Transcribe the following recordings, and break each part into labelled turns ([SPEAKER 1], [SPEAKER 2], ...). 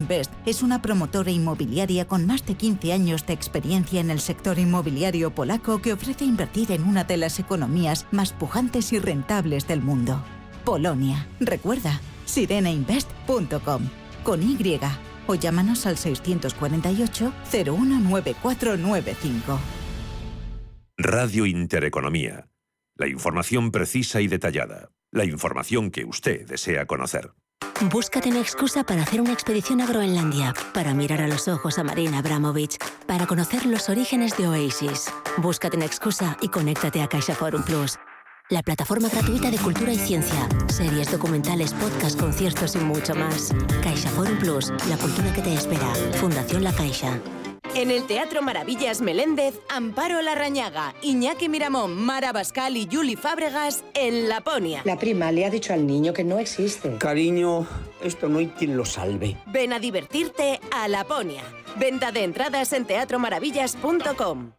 [SPEAKER 1] Invest es una promotora inmobiliaria con más de 15 años de experiencia en el sector inmobiliario polaco que ofrece invertir en una de las economías más pujantes y rentables del mundo. Polonia. Recuerda, sireneinvest.com con Y o llámanos al 648 019495.
[SPEAKER 2] Radio Intereconomía. La información precisa y detallada. La información que usted desea conocer.
[SPEAKER 3] Búscate una excusa para hacer una expedición a Groenlandia, para mirar a los ojos a Marina Abramovich, para conocer los orígenes de Oasis. Búscate una excusa y conéctate a CaixaForum Plus, la plataforma gratuita de cultura y ciencia, series, documentales, podcasts, conciertos y mucho más. CaixaForum Plus, la cultura que te espera. Fundación La Caixa.
[SPEAKER 4] En el Teatro Maravillas Meléndez, Amparo Larrañaga, Iñaki Miramón, Mara Bascal y Juli Fábregas en Laponia.
[SPEAKER 5] La prima le ha dicho al niño que no existe.
[SPEAKER 6] Cariño, esto no hay quien lo salve.
[SPEAKER 4] Ven a divertirte a Laponia. Venta de entradas en teatromaravillas.com.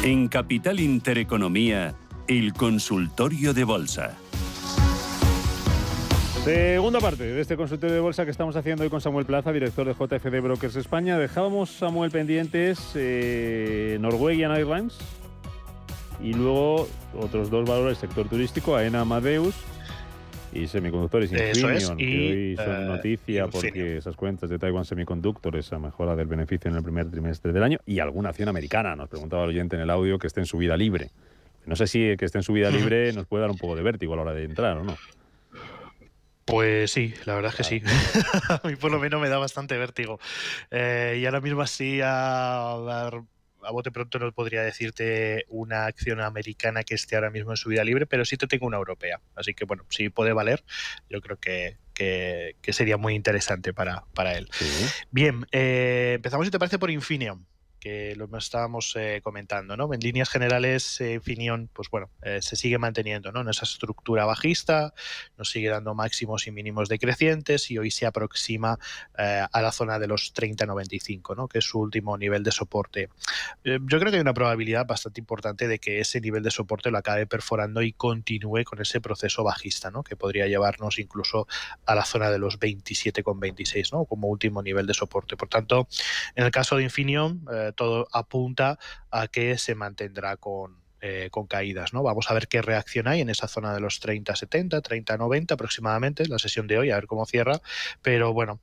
[SPEAKER 7] En Capital Intereconomía, el consultorio de bolsa.
[SPEAKER 8] Segunda parte de este consultorio de bolsa que estamos haciendo hoy con Samuel Plaza, director de JFD Brokers España. Dejábamos, Samuel, pendientes Norwegian Airlines y luego otros dos valores, sector turístico, AENA, Amadeus y semiconductores Infineon, que hoy son noticia porque esas cuentas de Taiwan Semiconductor, esa mejora del beneficio en el primer trimestre del año, y alguna acción americana. Nos preguntaba el oyente en el audio que esté en subida libre. No sé si que esté en subida libre nos puede dar un poco de vértigo a la hora de entrar o no.
[SPEAKER 9] Pues sí, la verdad es que sí. A mí por lo menos me da bastante vértigo. Y ahora mismo así a bote pronto no podría decirte una acción americana que esté ahora mismo en subida libre, pero sí te tengo una europea. Así que bueno, si puede valer, yo creo que sería muy interesante para él. Sí. Bien, empezamos, si te parece, por Infineon, que lo estábamos comentando, ¿no? En líneas generales, Infineon, pues bueno, se sigue manteniendo, ¿no?, en esa estructura bajista, nos sigue dando máximos y mínimos decrecientes y hoy se aproxima a la zona de los 30,95, ¿no?, que es su último nivel de soporte. Yo creo que hay una probabilidad bastante importante de que ese nivel de soporte lo acabe perforando y continúe con ese proceso bajista, ¿no?, que podría llevarnos incluso a la zona de los 27,26, ¿no?, como último nivel de soporte. Por tanto, en el caso de Infineon, todo apunta a que se mantendrá con caídas, ¿no? Vamos a ver qué reacción hay en esa zona de los 30,70, 30,90 aproximadamente, la sesión de hoy, a ver cómo cierra, pero bueno,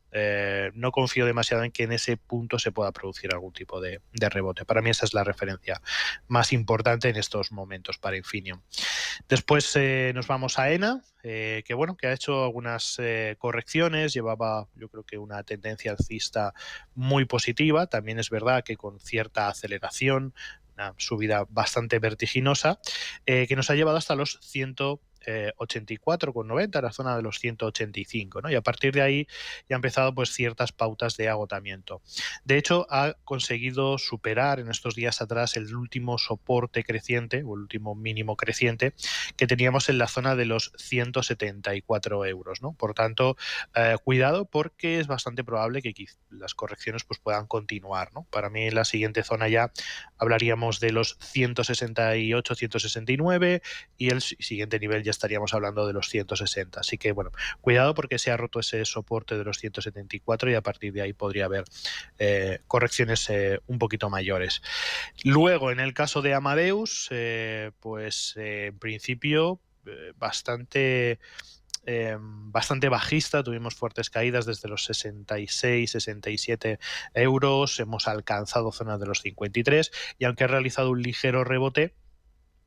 [SPEAKER 9] no confío demasiado en que en ese punto se pueda producir algún tipo de rebote. Para mí esa es la referencia más importante en estos momentos para Infineon. Después nos vamos a ENA, que bueno, que ha hecho algunas correcciones, llevaba yo creo que una tendencia alcista muy positiva, también es verdad que con cierta aceleración, una subida bastante vertiginosa, que nos ha llevado hasta los 184,90, la zona de los 185, ¿no? Y a partir de ahí ya ha empezado pues ciertas pautas de agotamiento. De hecho, ha conseguido superar en estos días atrás el último soporte creciente o el último mínimo creciente que teníamos en la zona de los 174 euros, ¿no? Por tanto, cuidado, porque es bastante probable que las correcciones pues puedan continuar, ¿no? Para mí, en la siguiente zona ya hablaríamos de los 168, 169 y el siguiente nivel ya estaríamos hablando de los 160. Así que, bueno, cuidado, porque se ha roto ese soporte de los 174 y a partir de ahí podría haber correcciones un poquito mayores. Luego, en el caso de Amadeus, en principio bastante bajista, tuvimos fuertes caídas desde los 66, 67 euros, hemos alcanzado zonas de los 53 y aunque ha realizado un ligero rebote,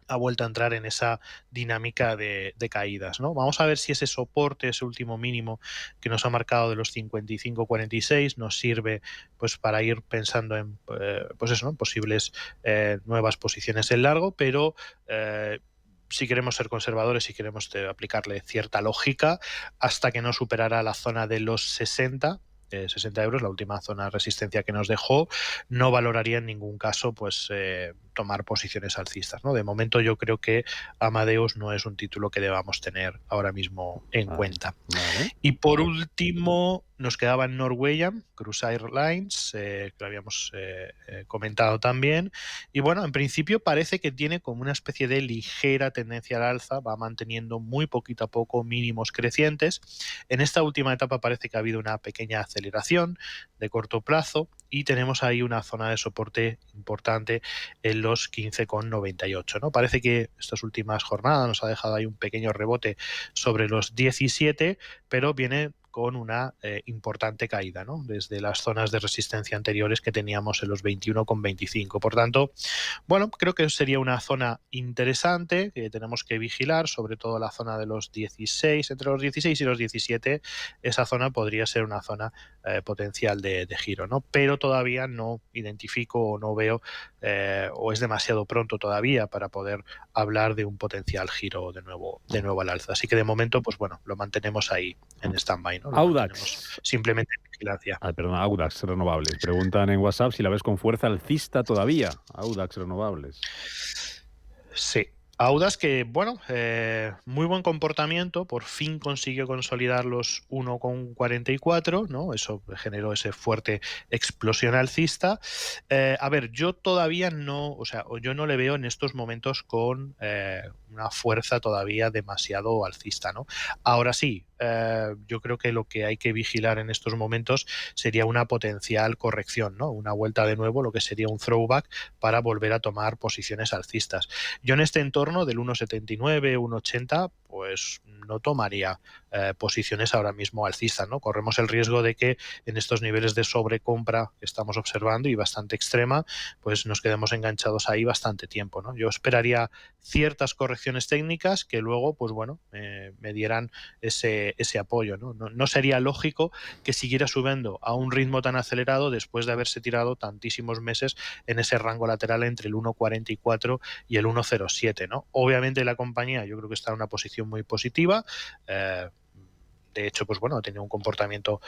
[SPEAKER 9] ha vuelto a entrar en esa dinámica de caídas, ¿no? Vamos a ver si ese soporte, ese último mínimo que nos ha marcado de los 55,46 nos sirve pues para ir pensando en pues eso, ¿no?, posibles nuevas posiciones en largo, pero si queremos ser conservadores, si queremos aplicarle cierta lógica, hasta que no superara la zona de los 60, 60 euros, la última zona de resistencia que nos dejó. No valoraría en ningún caso pues tomar posiciones alcistas, ¿no? De momento yo creo que Amadeus no es un título que debamos tener ahora mismo en cuenta.
[SPEAKER 8] Vale.
[SPEAKER 9] Y por último nos quedaba Norwegian Cruise Airlines, que lo habíamos comentado también. Y bueno, en principio parece que tiene como una especie de ligera tendencia al alza, va manteniendo muy poquito a poco mínimos crecientes. En esta última etapa parece que ha habido una pequeña aceleración de corto plazo y tenemos ahí una zona de soporte importante en los 15,98, ¿no? Parece que estas últimas jornadas nos ha dejado ahí un pequeño rebote sobre los 17, pero viene con una importante caída, ¿no? Desde las zonas de resistencia anteriores que teníamos en los 21,25. Por tanto, bueno, creo que sería una zona interesante que tenemos que vigilar, sobre todo la zona de los 16, entre los 16 y los 17, esa zona podría ser una zona potencial de giro, ¿no? Pero todavía no identifico o no veo o es demasiado pronto todavía para poder hablar de un potencial giro de nuevo al alza. Así que de momento, pues bueno, lo mantenemos ahí en stand-by, ¿no? Lo
[SPEAKER 8] Audax.
[SPEAKER 9] simplemente en vigilancia.
[SPEAKER 8] Perdona, Audax Renovables. Preguntan en WhatsApp si la ves con fuerza alcista todavía. Audax Renovables.
[SPEAKER 9] Sí. Audax que, bueno, muy buen comportamiento, por fin consiguió consolidar los 1,44, ¿no? Eso generó ese fuerte explosión alcista. A ver, yo todavía no, o sea, yo no le veo en estos momentos con una fuerza todavía demasiado alcista, ¿no? Ahora sí, yo creo que lo que hay que vigilar en estos momentos sería una potencial corrección, ¿no? Una vuelta de nuevo, lo que sería un throwback para volver a tomar posiciones alcistas. Yo en este entorno del 1,79, 1,80, pues no tomaría posiciones ahora mismo alcistas, ¿no? Corremos el riesgo de que en estos niveles de sobrecompra que estamos observando y bastante extrema, pues nos quedemos enganchados ahí bastante tiempo, ¿no? Yo esperaría ciertas correcciones técnicas que luego, pues bueno, me dieran ese apoyo, ¿no? No sería lógico que siguiera subiendo a un ritmo tan acelerado después de haberse tirado tantísimos meses en ese rango lateral entre el 1,44 y el 1,07, ¿no? Obviamente la compañía yo creo que está en una posición muy positiva. De hecho, pues bueno, ha tenido un comportamiento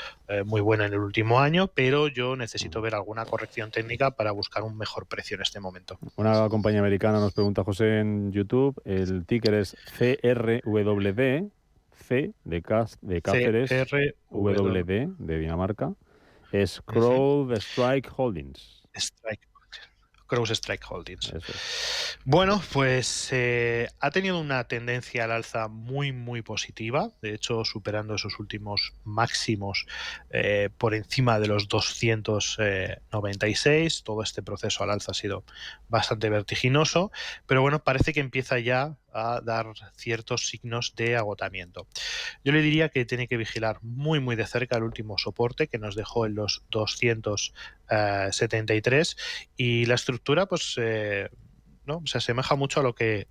[SPEAKER 9] muy bueno en el último año, pero yo necesito ver alguna corrección técnica para buscar un mejor precio en este momento.
[SPEAKER 8] Una compañía americana nos pregunta José en YouTube, el ticker es CRWD, C de Cáceres, WD de Dinamarca, es CrowdStrike Holdings.
[SPEAKER 9] CrowdStrike Holdings.
[SPEAKER 8] Eso es.
[SPEAKER 9] Bueno, pues ha tenido una tendencia al alza muy, muy positiva. De hecho, superando esos últimos máximos por encima de los 296. Todo este proceso al alza ha sido bastante vertiginoso. Pero bueno, parece que empieza ya a dar ciertos signos de agotamiento. Yo le diría que tiene que vigilar muy, muy de cerca el último soporte que nos dejó en los 273 y la estructura, pues ¿no? Se asemeja mucho a lo que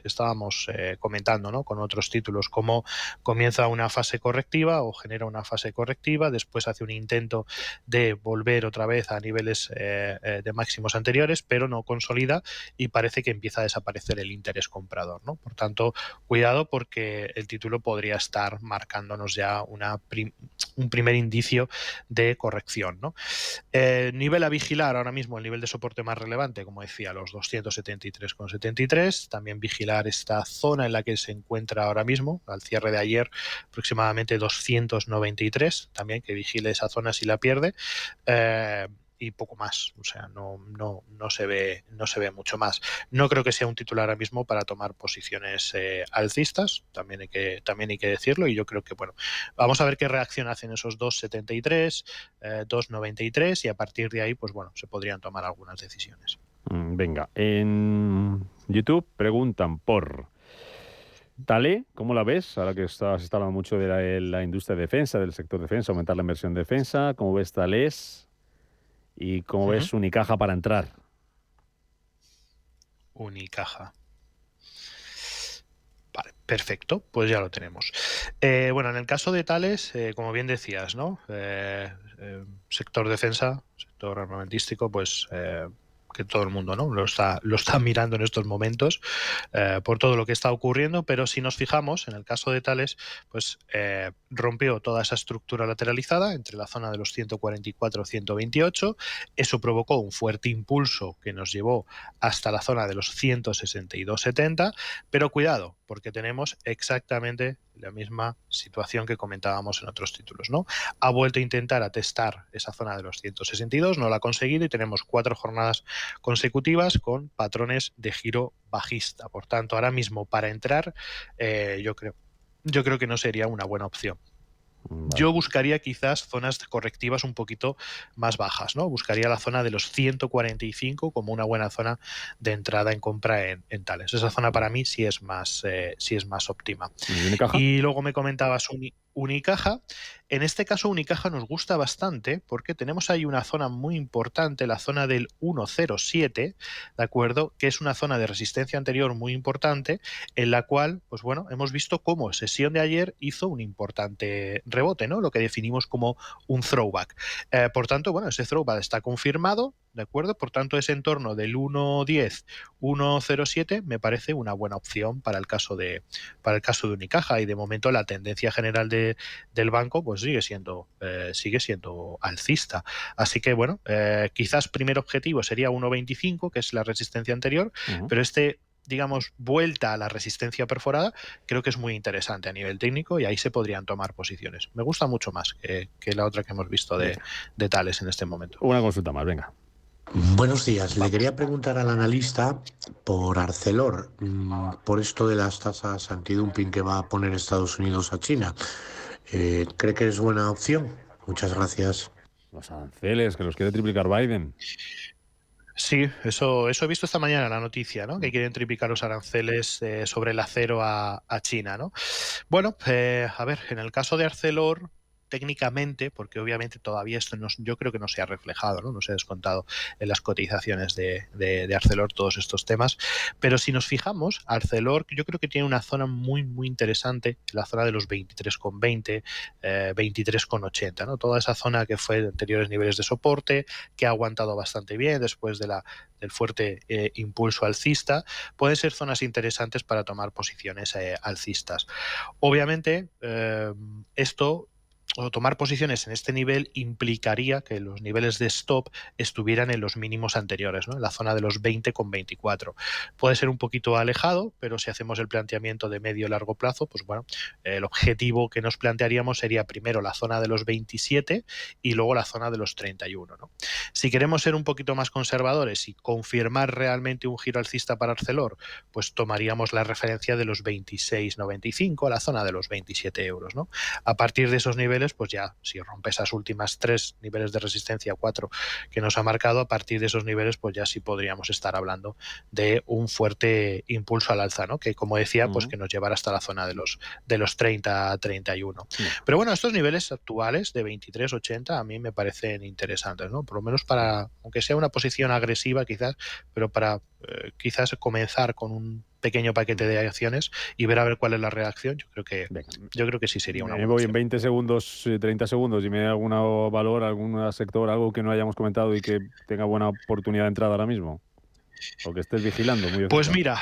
[SPEAKER 9] estábamos comentando, ¿no? Con otros títulos, como comienza una fase correctiva o genera una fase correctiva, después hace un intento de volver otra vez a niveles de máximos anteriores, pero no consolida y parece que empieza a desaparecer el interés comprador, ¿no? Por tanto, cuidado porque el título podría estar marcándonos ya un primer indicio de corrección, ¿no? Nivel a vigilar ahora mismo, el nivel de soporte más relevante, como decía, los 273,73. También vigilar esta zona en la que se encuentra ahora mismo, al cierre de ayer, aproximadamente 293. También que vigile esa zona si la pierde. Y poco más, o sea, no se ve mucho más. No creo que sea un título ahora mismo para tomar posiciones alcistas, también hay que decirlo, y yo creo que, bueno, vamos a ver qué reacción hacen esos 2,73, 2,93 y a partir de ahí, pues bueno, se podrían tomar algunas decisiones.
[SPEAKER 8] Venga, en YouTube preguntan por Thales, ¿cómo la ves? Ahora que se está hablando mucho de la industria de defensa, del sector defensa, aumentar la inversión en defensa, ¿cómo ves Thales? ¿Y cómo ves Unicaja para entrar?
[SPEAKER 9] Unicaja. Vale, perfecto, pues ya lo tenemos. Bueno, en el caso de Thales, como bien decías, ¿no? Sector defensa, sector armamentístico, pues que todo el mundo, ¿no?, lo está mirando en estos momentos por todo lo que está ocurriendo, pero si nos fijamos, en el caso de Thales, pues rompió toda esa estructura lateralizada entre la zona de los 144-128, eso provocó un fuerte impulso que nos llevó hasta la zona de los 162,70, pero cuidado, porque tenemos exactamente la misma situación que comentábamos en otros títulos, ¿no? Ha vuelto a intentar atestar esa zona de los 162, no lo ha conseguido y tenemos 4 jornadas consecutivas con patrones de giro bajista. Por tanto, ahora mismo para entrar, yo creo que no sería una buena opción. Vale. Yo buscaría quizás zonas correctivas un poquito más bajas, ¿no? Buscaría la zona de los 145 como una buena zona de entrada en compra en Thales. Esa zona para mí sí es más óptima. Y luego me comentabas Unicaja. En este caso Unicaja nos gusta bastante porque tenemos ahí una zona muy importante, la zona del 107, ¿de acuerdo? Que es una zona de resistencia anterior muy importante, en la cual, pues bueno, hemos visto cómo sesión de ayer hizo un importante rebote, ¿no? Lo que definimos como un throwback. Por tanto, bueno, ese throwback está confirmado, ¿de acuerdo? Por tanto, ese entorno del 1.10, 1.07 me parece una buena opción para el caso de Unicaja, y de momento la tendencia general del banco pues sigue siendo alcista. Así que bueno, quizás primer objetivo sería 1.25, que es la resistencia anterior, pero digamos, vuelta a la resistencia perforada, creo que es muy interesante a nivel técnico y ahí se podrían tomar posiciones. Me gusta mucho más que la otra que hemos visto de Thales en este momento.
[SPEAKER 8] Una consulta más, venga.
[SPEAKER 10] Buenos días. Le quería preguntar al analista por Arcelor, por esto de las tasas antidumping que va a poner Estados Unidos a China. ¿Cree que es buena opción? Muchas gracias.
[SPEAKER 8] Los aranceles, que los quiere triplicar Biden.
[SPEAKER 9] Sí, eso he visto esta mañana en la noticia, ¿no? Que quieren triplicar los aranceles sobre el acero a China, ¿no? Bueno, a ver, en el caso de Arcelor, técnicamente, porque obviamente todavía esto yo creo que no se ha reflejado, no se ha descontado en las cotizaciones de Arcelor todos estos temas, pero si nos fijamos, Arcelor yo creo que tiene una zona muy muy interesante, la zona de los 23,20, 23,80, ¿no? Toda esa zona que fue de anteriores niveles de soporte, que ha aguantado bastante bien después del fuerte impulso alcista, pueden ser zonas interesantes para tomar posiciones alcistas. Obviamente, esto o tomar posiciones en este nivel implicaría que los niveles de stop estuvieran en los mínimos anteriores, ¿no? En la zona de los 20,24. Puede ser un poquito alejado, pero si hacemos el planteamiento de medio y largo plazo, pues bueno, el objetivo que nos plantearíamos sería primero la zona de los 27 y luego la zona de los 31, ¿no? Si queremos ser un poquito más conservadores y confirmar realmente un giro alcista para Arcelor, pues tomaríamos la referencia de los 26,95 a la zona de los 27 euros, ¿no? A partir de esos niveles, pues ya, si rompe esas últimas 3 niveles de resistencia, 4 que nos ha marcado, a partir de esos niveles, pues ya sí podríamos estar hablando de un fuerte impulso al alza, ¿no? Que como decía, pues que nos llevará hasta la zona de los 30 a 31. Pero bueno, estos niveles actuales de 23,80 a mí me parecen interesantes, ¿no? Por lo menos para, aunque sea una posición agresiva quizás, pero para quizás comenzar con un pequeño paquete de acciones y ver a ver cuál es la reacción. Yo creo que sí sería una buena
[SPEAKER 8] voy
[SPEAKER 9] opción.
[SPEAKER 8] en 20 segundos, 30 segundos y me da algún valor, algún sector, algo que no hayamos comentado y que tenga buena oportunidad de entrada ahora mismo, o que estés vigilando muy bien.
[SPEAKER 9] Pues mira,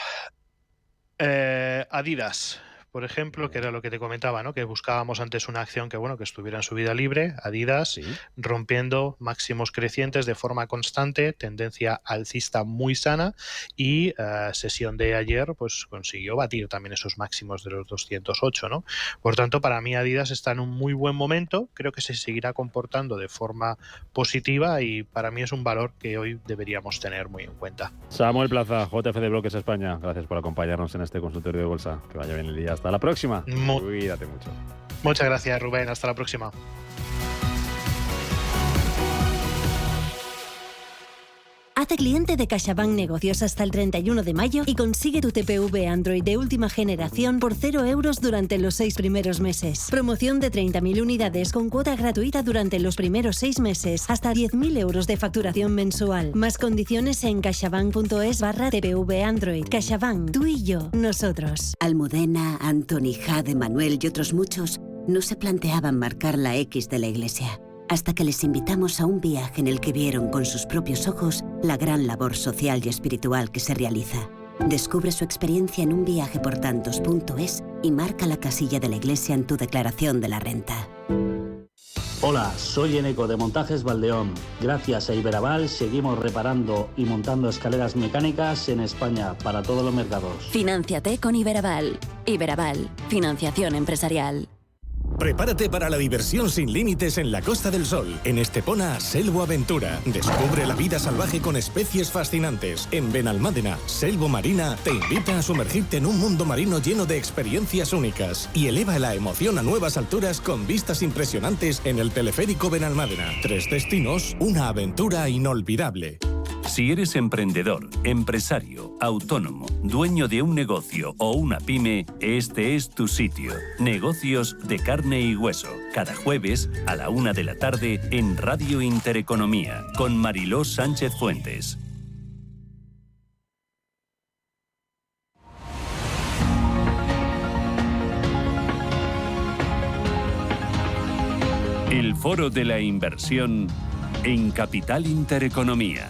[SPEAKER 9] Adidas, por ejemplo, que era lo que te comentaba, ¿no? Que buscábamos antes una acción que estuviera en subida libre. Adidas, rompiendo máximos crecientes de forma constante, tendencia alcista muy sana, y sesión de ayer pues consiguió batir también esos máximos de los 208, ¿no? Por tanto, para mí Adidas está en un muy buen momento, creo que se seguirá comportando de forma positiva y para mí es un valor que hoy deberíamos tener muy en cuenta.
[SPEAKER 8] Samuel Plaza, JF de Bloques España, gracias por acompañarnos en este consultorio de bolsa. Que vaya bien el día. Hasta la próxima. Cuídate mucho.
[SPEAKER 9] Muchas gracias, Rubén. Hasta la próxima.
[SPEAKER 3] Hazte cliente de CaixaBank Negocios hasta el 31 de mayo y consigue tu TPV Android de última generación por 0 euros durante los 6 primeros meses. Promoción de 30.000 unidades con cuota gratuita durante los primeros 6 meses, hasta 10.000 euros de facturación mensual. Más condiciones en caixabank.es/TPV Android. CaixaBank, tú y yo, nosotros.
[SPEAKER 11] Almudena, Antoni, Jade, Manuel y otros muchos no se planteaban marcar la X de la Iglesia. hasta que les invitamos a un viaje en el que vieron con sus propios ojos la gran labor social y espiritual que se realiza. Descubre su experiencia en unviajeportantos.es y marca la casilla de la Iglesia en tu declaración de la renta.
[SPEAKER 12] Hola, soy Eneco de Montajes Valdeón. Gracias a Iberaval seguimos reparando y montando escaleras mecánicas en España para todos los mercados.
[SPEAKER 3] Finánciate con Iberaval. Iberaval, financiación empresarial.
[SPEAKER 13] Prepárate para la diversión sin límites en la Costa del Sol. En Estepona, Selvo Aventura. Descubre la vida salvaje con especies fascinantes. En Benalmádena, Selvo Marina te invita a sumergirte en un mundo marino lleno de experiencias únicas. Y eleva la emoción a nuevas alturas con vistas impresionantes en el teleférico Benalmádena. 3 destinos, una aventura inolvidable.
[SPEAKER 7] Si eres emprendedor, empresario, autónomo, dueño de un negocio o una pyme, este es tu sitio. Negocios de carne y hueso. Cada jueves a la 1 de la tarde en Radio Intereconomía con Mariló Sánchez Fuentes. El Foro de la Inversión en Capital Intereconomía.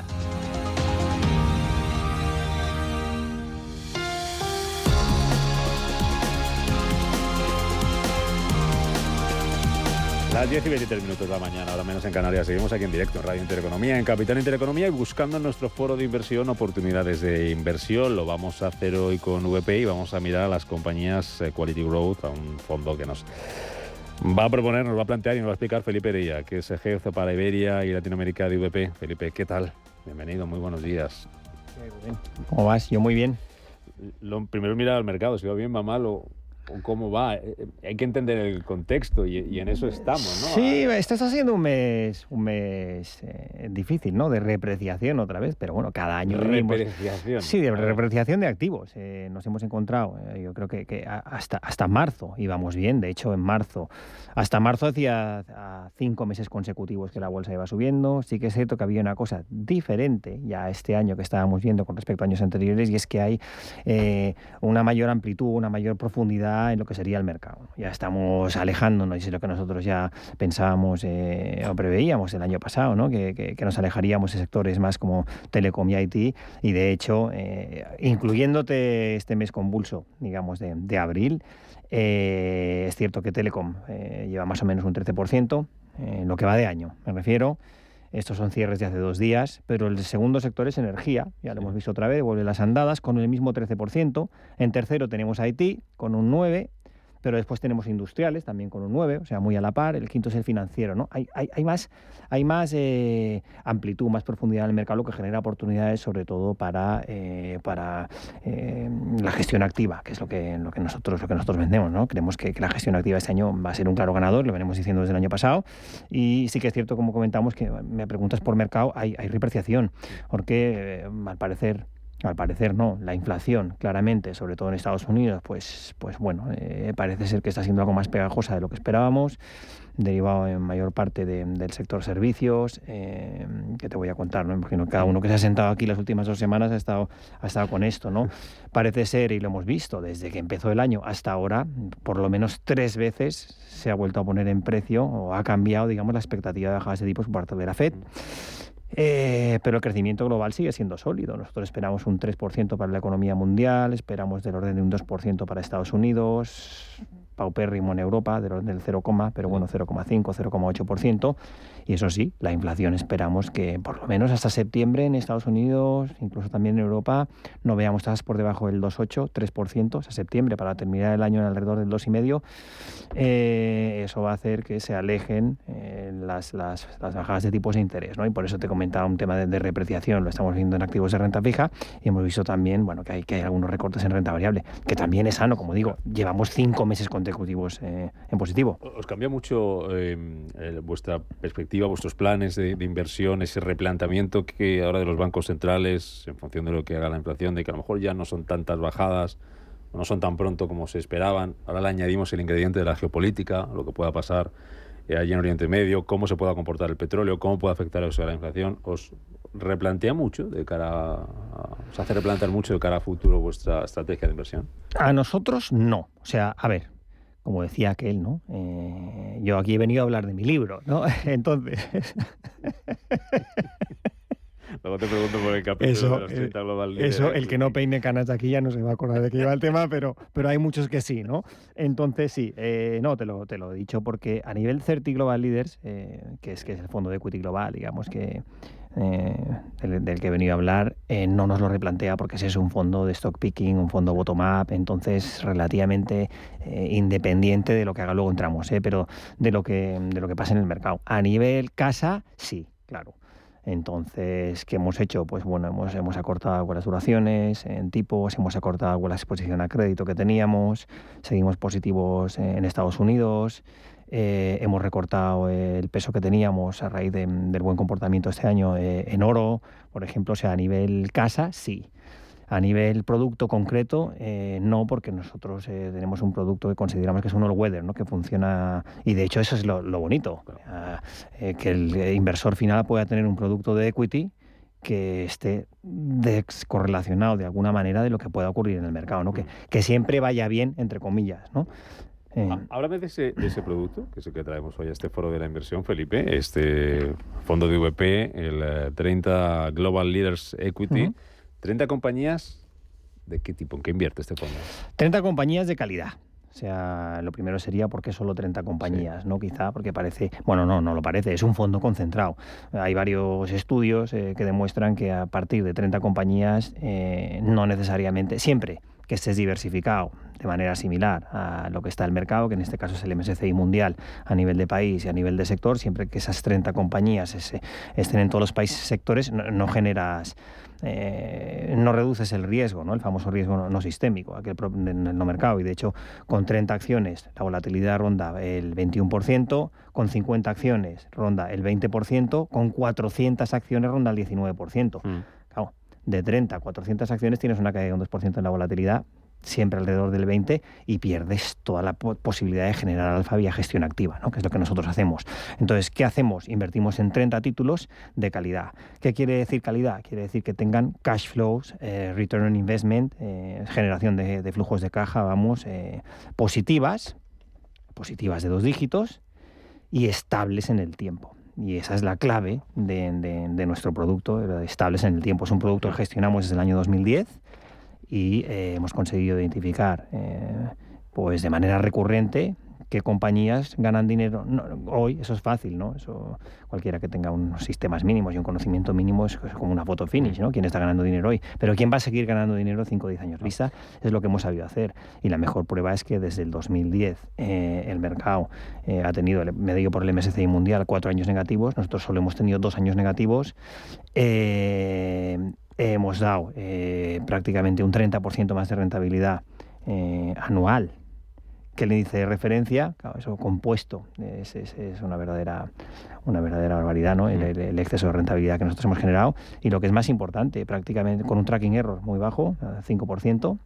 [SPEAKER 8] Las 10 y 23 minutos de la mañana, ahora menos en Canarias. Seguimos aquí en directo en Radio Intereconomía, en Capital Intereconomía, y buscando en nuestro foro de inversión oportunidades de inversión. Lo vamos a hacer hoy con VP y vamos a mirar a las compañías Quality Growth, a un fondo que nos va a proponer, nos va a plantear y nos va a explicar Felipe Heredia, que es jefe para Iberia y Latinoamérica de VP. Felipe, ¿qué tal? Bienvenido, muy buenos días.
[SPEAKER 14] ¿Cómo vas? Yo muy bien.
[SPEAKER 8] Lo primero, mirar al mercado, si va bien, va mal o cómo va. Hay que entender el contexto y en eso estamos, ¿no?
[SPEAKER 14] Sí, estás haciendo un mes difícil, ¿no? De repreciación otra vez, pero bueno, cada año...
[SPEAKER 8] ¿Repreciación?
[SPEAKER 14] Sí, de repreciación de activos. Nos hemos encontrado, yo creo que hasta marzo íbamos bien. De hecho, en marzo, hasta marzo hacía 5 meses consecutivos que la bolsa iba subiendo. Sí que es cierto que había una cosa diferente ya este año que estábamos viendo con respecto a años anteriores, y es que hay una mayor amplitud, una mayor profundidad en lo que sería el mercado. Ya estamos alejándonos de lo que nosotros ya pensábamos o preveíamos el año pasado, ¿no? Que nos alejaríamos de sectores más como Telecom y IT, y de hecho, incluyéndote este mes convulso, digamos, de abril, es cierto que Telecom lleva más o menos un 13%, en lo que va de año, me refiero. Estos son cierres de hace 2 días, pero el segundo sector es energía, ya lo hemos visto otra vez, vuelve las andadas con el mismo 13%. En tercero tenemos IT con un 9%, pero después tenemos industriales también con un 9%, o sea, muy a la par. El quinto es el financiero, ¿no? Hay más amplitud, más profundidad en el mercado, lo que genera oportunidades sobre todo para la gestión activa, que es lo que nosotros vendemos, ¿no? Creemos que la gestión activa este año va a ser un claro ganador, lo venimos diciendo desde el año pasado, y sí que es cierto, como comentamos, que me preguntas por mercado, hay repreciación, porque al parecer no, la inflación claramente, sobre todo en Estados Unidos, pues bueno, parece ser que está siendo algo más pegajosa de lo que esperábamos, derivado en mayor parte del sector servicios, que te voy a contar, ¿no? Imagino que cada uno que se ha sentado aquí las últimas 2 semanas ha estado con esto, ¿no? Parece ser, y lo hemos visto desde que empezó el año hasta ahora, por lo menos 3 veces se ha vuelto a poner en precio o ha cambiado, digamos, la expectativa de bajadas de tipos por parte de la FED. Pero el crecimiento global sigue siendo sólido. Nosotros esperamos un 3% para la economía mundial, esperamos del orden de un 2% para Estados Unidos, paupérrimo en Europa, del orden del 0, pero bueno, 0,5, 0,8%. Y eso sí, la inflación esperamos que por lo menos hasta septiembre en Estados Unidos, incluso también en Europa, no veamos tasas por debajo del 2,8, 3%, hasta septiembre, para terminar el año en alrededor del 2,5%. Eso va a hacer que se alejen las bajadas de tipos de interés, ¿no? Y por eso te comentaba un tema de repreciación, lo estamos viendo en activos de renta fija, y hemos visto también, bueno, que hay algunos recortes en renta variable, que también es sano, como digo, llevamos 5 meses consecutivos en positivo.
[SPEAKER 8] ¿Os cambia mucho vuestra perspectiva, vuestros planes de inversión, ese replanteamiento que ahora de los bancos centrales, en función de lo que haga la inflación, de que a lo mejor ya no son tantas bajadas, no son tan pronto como se esperaban? Ahora le añadimos el ingrediente de la geopolítica, lo que pueda pasar allí en Oriente Medio, cómo se pueda comportar el petróleo, cómo puede afectar eso a la inflación. ¿Os replantea mucho os hace replantear mucho de cara a futuro vuestra estrategia de inversión?
[SPEAKER 14] A nosotros no. O sea, a ver, como decía aquel, ¿no? Yo aquí he venido a hablar de mi libro, ¿no? Entonces...
[SPEAKER 8] Luego te pregunto por el capítulo de los 30 Global Leaders.
[SPEAKER 14] Eso, el que no peine canas de aquí ya no se va a acordar de qué iba el tema, pero hay muchos que sí, ¿no? Entonces sí, no, te lo he dicho porque a nivel 30 Global Leaders, que es el fondo de equity global, digamos que del que he venido a hablar, no nos lo replantea porque ese es un fondo de stock picking, un fondo bottom-up, entonces relativamente independiente de lo que haga luego entramos, pero de lo que pasa en el mercado. A nivel casa, sí, claro. Entonces, ¿qué hemos hecho? Pues bueno, hemos acortado algunas duraciones en tipos, hemos acortado alguna exposición a crédito que teníamos, seguimos positivos en Estados Unidos, hemos recortado el peso que teníamos a raíz del buen comportamiento este año en oro, por ejemplo. O sea, a nivel casa, sí. A nivel producto concreto, no, porque nosotros tenemos un producto que consideramos que es un all-weather, ¿no? Que funciona, y de hecho eso es lo bonito, que el inversor final pueda tener un producto de equity que esté descorrelacionado de alguna manera de lo que pueda ocurrir en el mercado, ¿no? Que siempre vaya bien, entre comillas, ¿no?
[SPEAKER 8] Háblame de ese producto, que es el que traemos hoy a este foro de la inversión, Felipe, este fondo de VP, el 30 Global Leaders Equity. 30 compañías, ¿de qué tipo? ¿En qué invierte este fondo?
[SPEAKER 14] 30 compañías de calidad. O sea, lo primero sería ¿por qué solo 30 compañías? Sí. ¿No? Quizá porque parece... Bueno, no lo parece, es un fondo concentrado. Hay varios estudios que demuestran que a partir de 30 compañías, no necesariamente, siempre que estés diversificado de manera similar a lo que está el mercado, que en este caso es el MSCI mundial a nivel de país y a nivel de sector, siempre que esas 30 compañías estén en todos los países y sectores, no generas... no reduces el riesgo, ¿no? El famoso riesgo no sistémico aquel en el no mercado, y de hecho con 30 acciones la volatilidad ronda el 21%, con 50 acciones ronda el 20%, con 400 acciones ronda el 19%. Claro, de 30 a 400 acciones tienes una caída de un 2% en la volatilidad, siempre alrededor del 20%, y pierdes toda la posibilidad de generar alfa vía gestión activa, ¿no? Que es lo que nosotros hacemos. Entonces, ¿qué hacemos? Invertimos en 30 títulos de calidad. ¿Qué quiere decir calidad? Quiere decir que tengan cash flows, return on investment, generación de flujos de caja, positivas de 2 dígitos y estables en el tiempo. Y esa es la clave de nuestro producto, estables en el tiempo. Es un producto que gestionamos desde el año 2010 y hemos conseguido identificar pues de manera recurrente qué compañías ganan dinero. No, hoy eso es fácil, ¿no? Eso, cualquiera que tenga unos sistemas mínimos y un conocimiento mínimo es como una photo finish, ¿no? ¿Quién está ganando dinero hoy? Pero ¿quién va a seguir ganando dinero 5 o 10 años vista? Es lo que hemos sabido hacer. Y la mejor prueba es que desde el 2010 el mercado ha tenido, medido por el MSCI mundial, 4 años negativos. Nosotros solo hemos tenido 2 años negativos. Hemos dado prácticamente un 30% más de rentabilidad anual que el índice de referencia. Claro, eso compuesto es una verdadera barbaridad, ¿no? El exceso de rentabilidad que nosotros hemos generado, y lo que es más importante, prácticamente con un tracking error muy bajo, 5%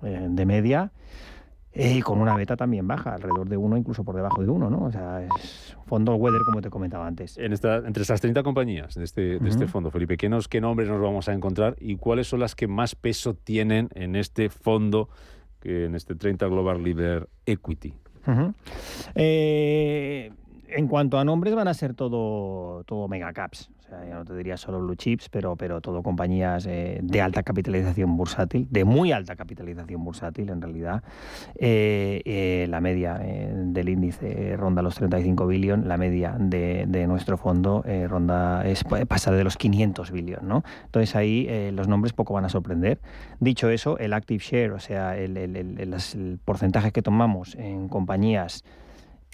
[SPEAKER 14] de media, y con una beta también baja, alrededor de 1, incluso por debajo de 1, ¿no? O sea, es fondo weather, como te comentaba antes.
[SPEAKER 8] Entre estas 30 compañías de este fondo, Felipe, ¿qué nombres nos vamos a encontrar y cuáles son las que más peso tienen en este fondo, en este 30 Global Leader Equity?
[SPEAKER 14] En cuanto a nombres, van a ser todo mega caps. O sea, ya no te diría solo blue chips, pero todo compañías de alta capitalización bursátil, de muy alta capitalización bursátil en realidad. La media del índice ronda los 35 billion, la media de nuestro fondo pasa de los 500 billion, ¿no? Entonces ahí los nombres poco van a sorprender. Dicho eso, el active share, o sea, el porcentaje que tomamos en compañías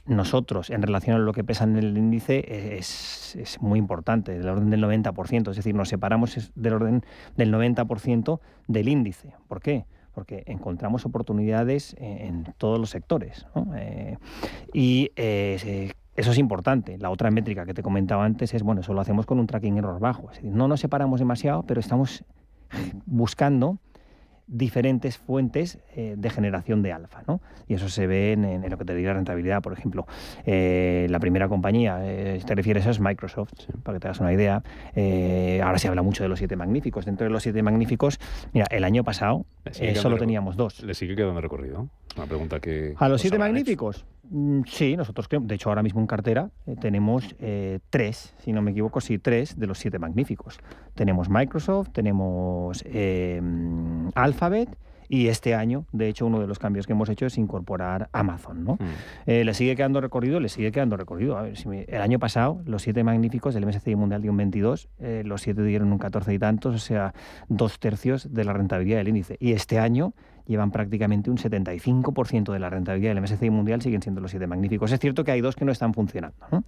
[SPEAKER 14] nosotros en relación a lo que pesa en el índice es muy importante, del orden del 90%, es decir, nos separamos del orden del 90% del índice. ¿Por qué? Porque encontramos oportunidades en todos los sectores, ¿no? Eso es importante. La otra métrica que te comentaba antes es, eso lo hacemos con un tracking error bajo, es decir, no nos separamos demasiado, pero estamos buscando diferentes fuentes de generación de alfa, ¿no? Y eso se ve en lo que te diría rentabilidad. Por ejemplo, la primera compañía, te refieres a es Microsoft, para que te hagas una idea. Ahora se habla mucho de los 7 magníficos. Dentro de los 7 magníficos, mira, el año pasado solo teníamos 2.
[SPEAKER 8] ¿Le sigue quedando recorrido? Es una pregunta que...
[SPEAKER 14] ¿A los 7 magníficos? Sí, nosotros creemos. De hecho, ahora mismo en cartera tenemos 3, si no me equivoco, 3 de los 7 magníficos. Tenemos Microsoft, tenemos Alphabet, y este año, de hecho, uno de los cambios que hemos hecho es incorporar Amazon, ¿no? ¿Le sigue quedando recorrido? Le sigue quedando recorrido. A ver, el año pasado, los 7 magníficos, el MSCI Mundial dio un 22, los 7 dieron un 14 y tantos, o sea, 2/3 de la rentabilidad del índice. Y este año llevan prácticamente un 75% de la rentabilidad del MSCI Mundial, siguen siendo los 7 magníficos. Es cierto que hay 2 que no están funcionando, ¿no?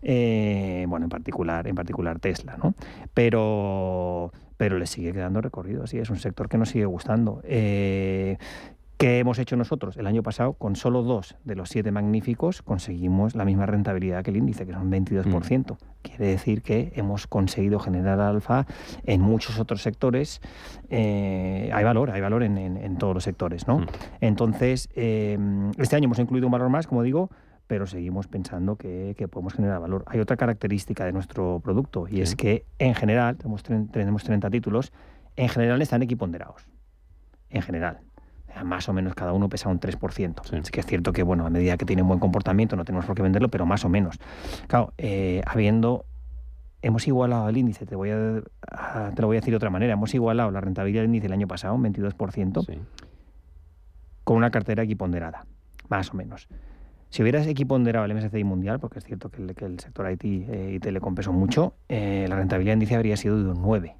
[SPEAKER 14] Bueno, en particular Tesla, ¿no? Pero le sigue quedando recorrido, sí, es un sector que nos sigue gustando. ¿Qué hemos hecho nosotros? El año pasado, con solo 2 de los 7 magníficos, conseguimos la misma rentabilidad que el índice, que son 22%. Quiere decir que hemos conseguido generar alfa en muchos otros sectores. Hay valor en todos los sectores, ¿no? Entonces, este año hemos incluido un valor más, como digo, pero seguimos pensando que podemos generar valor. Hay otra característica de nuestro producto, y es que, en general, tenemos 30 títulos, en general están equiponderados. En general. Más o menos cada uno pesa un 3%. Sí. Es que es cierto que, bueno, a medida que tienen buen comportamiento no tenemos por qué venderlo, pero más o menos. Claro, hemos igualado el índice, te lo voy a decir de otra manera, hemos igualado la rentabilidad del índice el año pasado, un 22%, con una cartera equiponderada, más o menos. Si hubieras equiponderado el MSCI Mundial, porque es cierto que el sector IT y telecom pesó mucho, la rentabilidad del índice habría sido de un 9.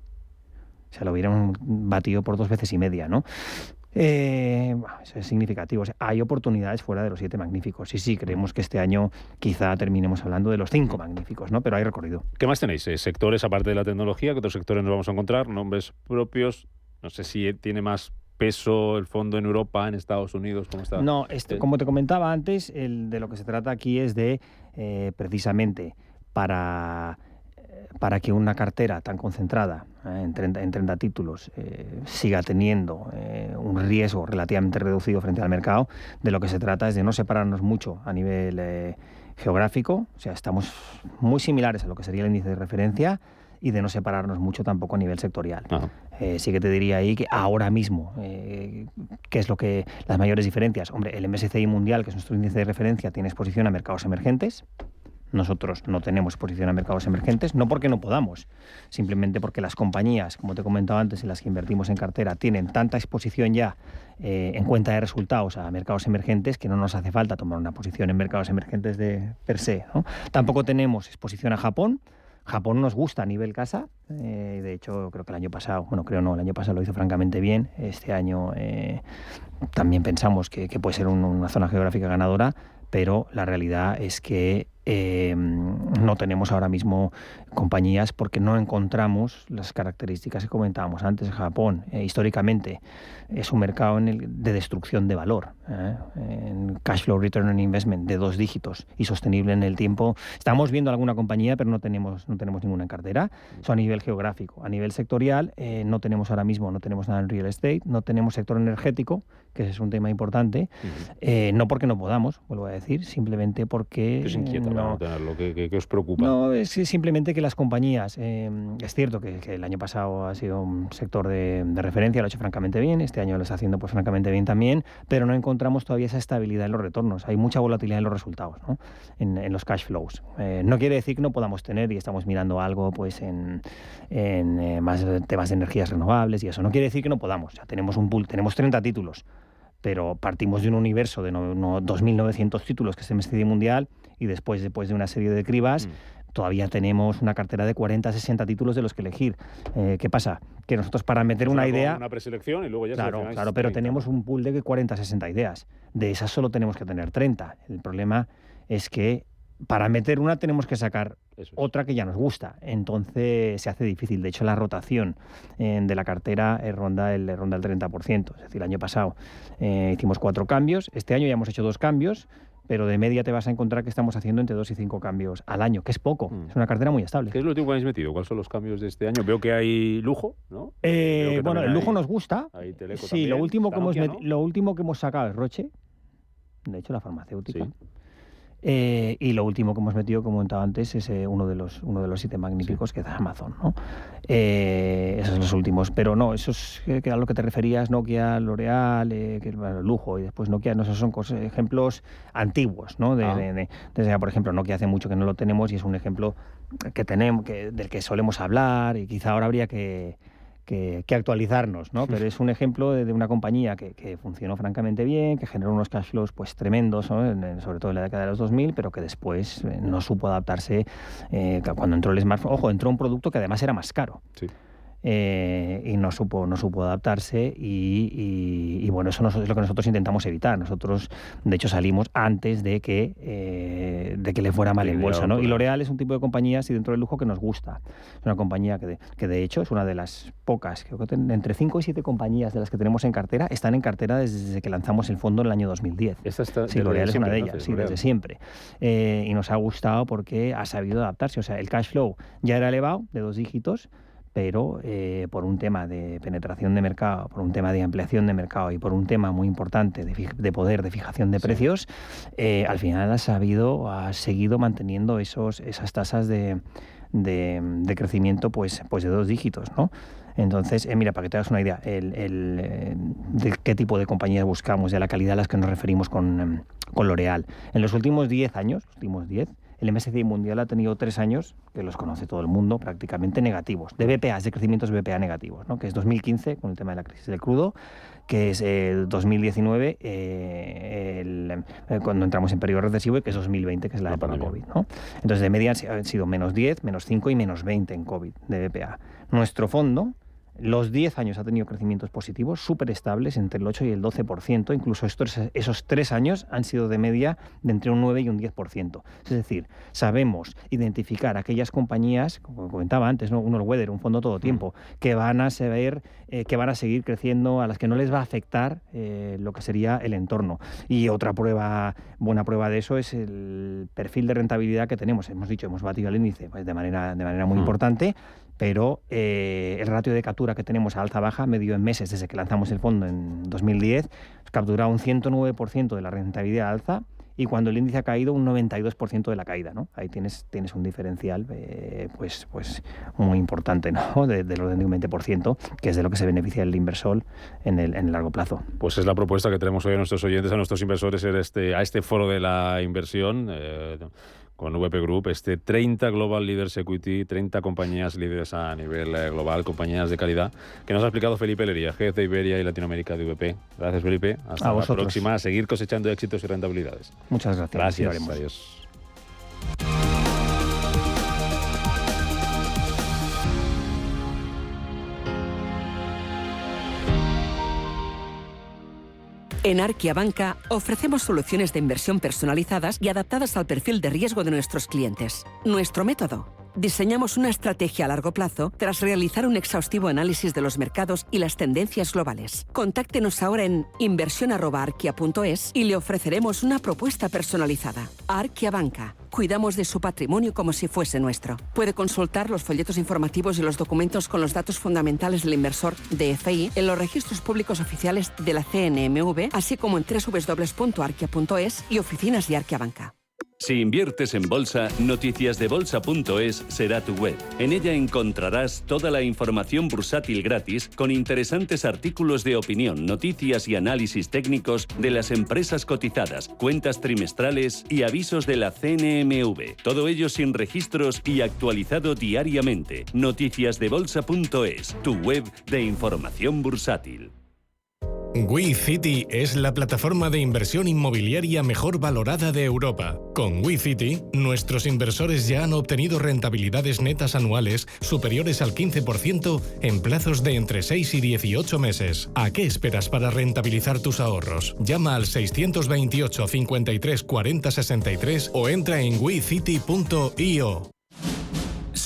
[SPEAKER 14] O sea, lo hubieran batido por 2 veces y media, ¿no? Eso es significativo. O sea, hay oportunidades fuera de los 7 magníficos. Y sí, creemos que este año quizá terminemos hablando de los 5 magníficos, ¿no? Pero hay recorrido.
[SPEAKER 8] ¿Qué más tenéis? Sectores aparte de la tecnología, ¿qué otros sectores nos vamos a encontrar? Nombres propios. No sé si tiene más peso el fondo en Europa, en Estados Unidos, ¿cómo está?
[SPEAKER 14] No, como te comentaba antes, de lo que se trata aquí es de, precisamente, para que una cartera tan concentrada en 30 títulos siga teniendo un riesgo relativamente reducido frente al mercado, de lo que se trata es de no separarnos mucho a nivel geográfico, o sea, estamos muy similares a lo que sería el índice de referencia, y de no separarnos mucho tampoco a nivel sectorial. Sí que te diría ahí que ahora mismo, ¿qué es las mayores diferencias? Hombre, el MSCI Mundial, que es nuestro índice de referencia, tiene exposición a mercados emergentes. Nosotros no tenemos exposición a mercados emergentes, no porque no podamos, simplemente porque las compañías, como te he comentado antes, en las que invertimos en cartera, tienen tanta exposición ya en cuenta de resultados a mercados emergentes que no nos hace falta tomar una posición en mercados emergentes per se, ¿no? Tampoco tenemos exposición a Japón. Japón nos gusta a nivel casa, de hecho creo que el año pasado lo hizo francamente bien. Este año también pensamos que puede ser una zona geográfica ganadora, pero la realidad es que no tenemos ahora mismo compañías porque no encontramos las características que comentábamos antes. Japón históricamente es un mercado de destrucción de valor, en cash flow return on investment de 2 dígitos y sostenible en el tiempo. Estamos viendo alguna compañía, pero no tenemos ninguna en cartera. Eso a nivel geográfico. A nivel sectorial no tenemos ahora mismo, no tenemos nada en real estate, no tenemos sector energético, que es un tema importante, no porque no podamos, vuelvo a decir, simplemente porque...
[SPEAKER 8] ¿Qué os inquieta no tenerlo? ¿Qué os preocupa?
[SPEAKER 14] No, es simplemente que las compañías, es cierto que el año pasado ha sido un sector de referencia, lo ha hecho francamente bien, este año lo está haciendo pues francamente bien también, pero no encontramos todavía esa estabilidad en los retornos, hay mucha volatilidad en los resultados, ¿no? en los cash flows. No quiere decir que no podamos tener, y estamos mirando algo pues en más temas de energías renovables y eso, no quiere decir que no podamos, o sea, tenemos un pool, tenemos 30 títulos, pero partimos de un universo de 2.900 títulos, que es el MSCI Mundial, y después de una serie de cribas, todavía tenemos una cartera de 40, 60 títulos de los que elegir. ¿Qué pasa? Que nosotros para meter una idea...
[SPEAKER 8] Una preselección y luego ya
[SPEAKER 14] seleccionáis. Claro, pero 30. Tenemos un pool de 40, 60 ideas. De esas solo tenemos que tener 30. El problema es que para meter una tenemos que sacar otra que ya nos gusta. Entonces se hace difícil. De hecho, la rotación de la cartera ronda el 30%. Es decir, el año pasado hicimos 4 cambios. Este año ya hemos hecho 2 cambios. pero de media te vas a encontrar que estamos haciendo entre 2 y 5 cambios al año, que es poco. Es una cartera muy estable.
[SPEAKER 8] ¿Qué es lo último que habéis metido? ¿Cuáles son los cambios de este año? Veo que hay lujo, ¿no?
[SPEAKER 14] Bueno, el lujo nos gusta.
[SPEAKER 8] Hay Teleco
[SPEAKER 14] sí,
[SPEAKER 8] también.
[SPEAKER 14] lo último que hemos sacado es Roche, de hecho la farmacéutica. Sí. Y lo último que hemos metido, como comentaba antes, es uno de los 7 magníficos, que es Amazon, ¿no? Esos son los últimos. Pero no, esos que era lo que te referías, Nokia, L'Oreal, que es lujo, y después Nokia, no, esos son ejemplos antiguos, ¿no? Desde, por ejemplo, Nokia hace mucho que no lo tenemos y es un ejemplo que tenemos, del que solemos hablar, y quizá ahora habría que actualizarnos, ¿no? Pero es un ejemplo de una compañía que funcionó francamente bien, que generó unos cash flows pues tremendos, ¿no? Sobre todo en la década de los 2000, pero que después no supo adaptarse cuando entró el smartphone. Ojo, entró un producto que además era más caro. Sí. Y no supo adaptarse y bueno, eso es lo que nosotros intentamos evitar. Nosotros, de hecho, salimos antes de que le fuera mal en bolsa, ¿no? Y L'Oreal es un tipo de compañías y dentro del lujo que nos gusta. Es una compañía que de hecho es una de las pocas, creo que entre 5 y 7 compañías de las que tenemos en cartera están en cartera desde que lanzamos el fondo en el año 2010. Sí, L'Oreal es una de ellas, sí, desde siempre. Y nos ha gustado porque ha sabido adaptarse. O sea, el cash flow ya era elevado, de 2 dígitos, pero por un tema de penetración de mercado, por un tema de ampliación de mercado y por un tema muy importante de poder de fijación de precios, al final ha seguido manteniendo esas tasas de crecimiento pues de 2 dígitos, ¿no? Entonces, mira, para que te hagas una idea, de qué tipo de compañías buscamos, de la calidad a las que nos referimos con L'Oreal. En los últimos 10 años, el MSCI Mundial ha tenido 3 años, que los conoce todo el mundo, prácticamente negativos, de BPAs, de crecimientos BPA negativos, ¿no? Que es 2015, con el tema de la crisis del crudo, que es 2019, cuando entramos en periodo recesivo, y que es 2020, que es la época COVID, ¿no? Entonces, de media han sido menos 10, menos 5 y menos 20 en COVID de BPA. Nuestro fondo, los 10 años ha tenido crecimientos positivos, súper estables, entre el 8 y el 12%. Incluso esos 3 años han sido de media de entre un 9 y un 10%. Es decir, sabemos identificar aquellas compañías, como comentaba antes, ¿no? Un all-weather, un fondo todo tiempo, que van a seguir creciendo, a las que no les va a afectar lo que sería el entorno. Y otra buena prueba de eso es el perfil de rentabilidad que tenemos. Hemos batido el índice pues, de manera muy importante, pero el ratio de captura que tenemos a alza-baja, medio en meses desde que lanzamos el fondo en 2010, captura un 109% de la rentabilidad alza, y cuando el índice ha caído, un 92% de la caída, ¿no? Ahí tienes un diferencial pues muy importante, ¿no? Del orden de un 20%, que es de lo que se beneficia el inversor en el largo plazo.
[SPEAKER 8] Pues es la propuesta que tenemos hoy a nuestros oyentes, a nuestros inversores, a este foro de la inversión, con VP Group, 30 Global Leaders Equity, 30 compañías líderes a nivel global, compañías de calidad, que nos ha explicado Felipe Lería, jefe de Iberia y Latinoamérica de VP. Gracias, Felipe. Hasta la próxima. A seguir cosechando éxitos y rentabilidades.
[SPEAKER 14] Muchas gracias.
[SPEAKER 8] Gracias. Adiós.
[SPEAKER 15] En Arkia Banca ofrecemos soluciones de inversión personalizadas y adaptadas al perfil de riesgo de nuestros clientes. Nuestro método: diseñamos una estrategia a largo plazo tras realizar un exhaustivo análisis de los mercados y las tendencias globales. Contáctenos ahora en inversión@arkia.es y le ofreceremos una propuesta personalizada. Arkia Banca. Cuidamos de su patrimonio como si fuese nuestro. Puede consultar los folletos informativos y los documentos con los datos fundamentales del inversor DFI en los registros públicos oficiales de la CNMV, así como en www.arkia.es y oficinas de Arkia Banca.
[SPEAKER 7] Si inviertes en bolsa, noticiasdebolsa.es será tu web. En ella encontrarás toda la información bursátil gratis con interesantes artículos de opinión, noticias y análisis técnicos de las empresas cotizadas, cuentas trimestrales y avisos de la CNMV. Todo ello sin registros y actualizado diariamente. Noticiasdebolsa.es, tu web de información bursátil.
[SPEAKER 13] WeCity es la plataforma de inversión inmobiliaria mejor valorada de Europa. Con WeCity, nuestros inversores ya han obtenido rentabilidades netas anuales superiores al 15% en plazos de entre 6 y 18 meses. ¿A qué esperas para rentabilizar tus ahorros? Llama al 628 53 40 63 o entra en wecity.io.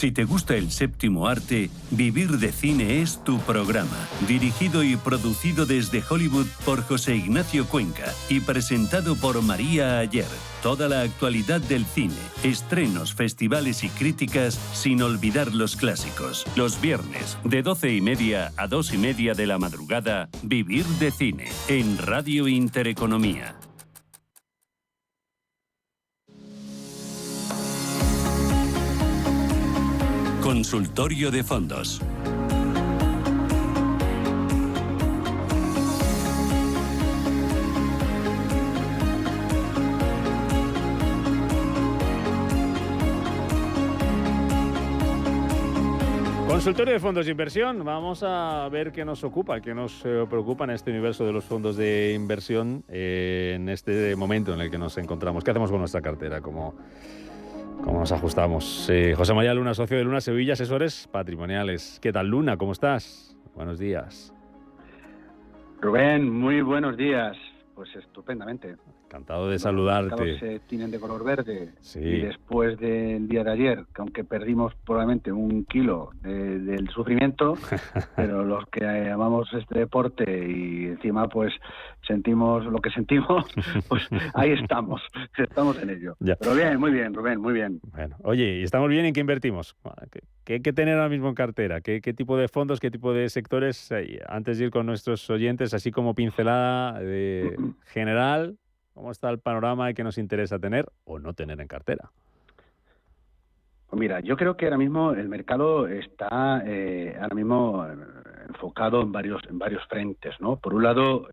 [SPEAKER 7] Si te gusta el séptimo arte, Vivir de Cine es tu programa. Dirigido y producido desde Hollywood por José Ignacio Cuenca y presentado por María Ayer. Toda la actualidad del cine, estrenos, festivales y críticas, sin olvidar los clásicos. Los viernes, de 12:30 a 2:30 de la madrugada, Vivir de Cine, en Radio Intereconomía. Consultorio de fondos.
[SPEAKER 8] Consultorio de fondos de inversión. Vamos a ver qué nos ocupa, qué nos preocupa en este universo de los fondos de inversión en este momento en el que nos encontramos. ¿Qué hacemos con nuestra cartera? ¿Cómo nos ajustamos? José María Luna, socio de Luna Sevilla, asesores patrimoniales. ¿Qué tal, Luna? ¿Cómo estás? Buenos días.
[SPEAKER 16] Rubén, muy buenos días. Pues estupendamente.
[SPEAKER 8] Encantado de saludarte.
[SPEAKER 16] Los mercados se tienen de color verde.
[SPEAKER 8] Sí.
[SPEAKER 16] Y después del día de ayer, que aunque perdimos probablemente 1 kilo del sufrimiento, pero los que amamos este deporte y encima pues sentimos lo que sentimos, pues ahí estamos en ello. Ya. Pero bien, muy bien, Rubén, muy bien.
[SPEAKER 8] Bueno, oye, ¿y estamos bien? ¿En qué invertimos? ¿Qué hay que tener ahora mismo en cartera? ¿Qué tipo de fondos, qué tipo de sectores? Antes de ir con nuestros oyentes, así como pincelada general, ¿cómo está el panorama y qué nos interesa tener o no tener en cartera?
[SPEAKER 16] Pues mira, yo creo que ahora mismo el mercado está enfocado en varios frentes, ¿no? Por un lado,